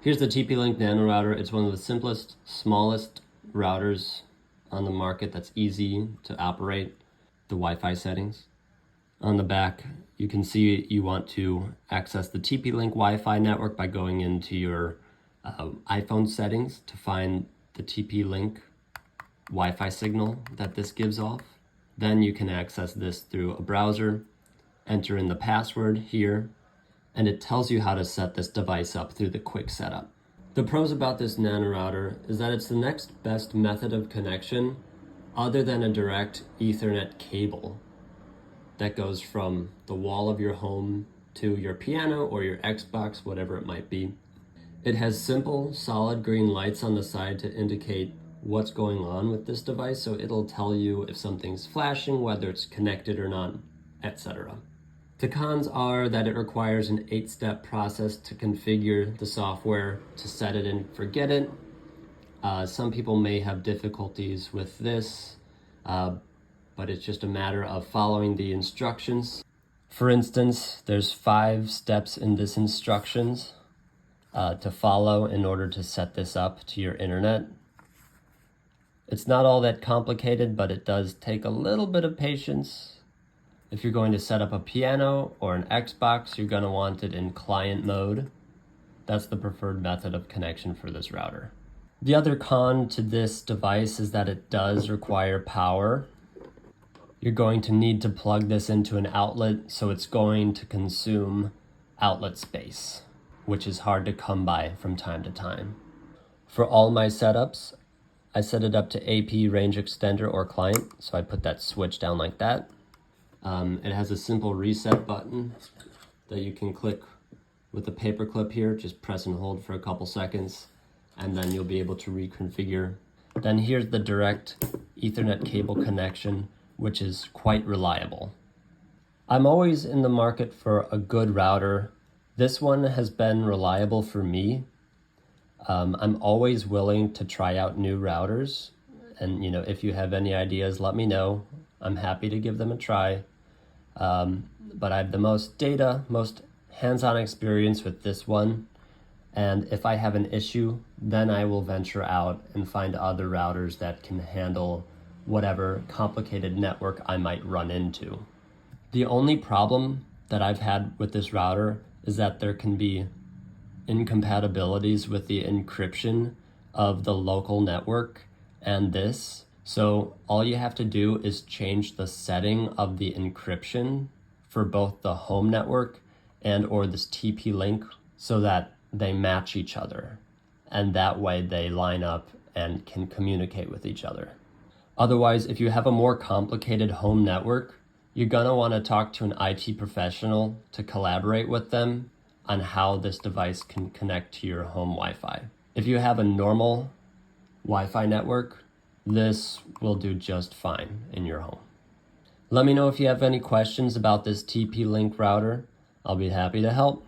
Here's the TP-Link Nano router. It's one of the simplest, smallest routers on the market that's easy to operate. The Wi-Fi settings. On the back, you can see you want to access the TP-Link Wi-Fi network by going into your iPhone settings to find the TP-Link Wi-Fi signal that this gives off. Then you can access this through a browser, enter in the password here, and it tells you how to set this device up through the quick setup. The pros about this Nano router is that it's the next best method of connection other than a direct Ethernet cable that goes from the wall of your home to your piano or your Xbox, whatever it might be. It has simple, solid green lights on the side to indicate what's going on with this device, so it'll tell you if something's flashing, whether it's connected or not, etc. The cons are that it requires an 8-step process to configure the software to set it and forget it. Some people may have difficulties with this, but it's just a matter of following the instructions. For instance, there's 5 steps in this instructions to follow in order to set this up to your internet. It's not all that complicated, but it does take a little bit of patience. If you're going to set up a piano or an Xbox, you're going to want it in client mode. That's the preferred method of connection for this router. The other con to this device is that it does require power. You're going to need to plug this into an outlet, so it's going to consume outlet space, which is hard to come by from time to time. For all my setups, I set it up to AP range extender or client, so I put that switch down like that. It has a simple reset button that you can click with a paper clip here. Just press and hold for a couple seconds, and then you'll be able to reconfigure. Then here's the direct Ethernet cable connection, which is quite reliable. I'm always in the market for a good router. This one has been reliable for me. I'm always willing to try out new routers, and if you have any ideas, let me know. I'm happy to give them a try. But I have the most data, most hands-on experience with this one. And if I have an issue, then I will venture out and find other routers that can handle whatever complicated network I might run into. The only problem that I've had with this router is that there can be incompatibilities with the encryption of the local network and this. So all you have to do is change the setting of the encryption for both the home network and or this TP-Link so that they match each other. And that way they line up and can communicate with each other. Otherwise, if you have a more complicated home network, you're gonna wanna talk to an IT professional to collaborate with them on how this device can connect to your home Wi-Fi. If you have a normal Wi-Fi network, this will do just fine in your home. Let me know if you have any questions about this TP-Link router. I'll be happy to help.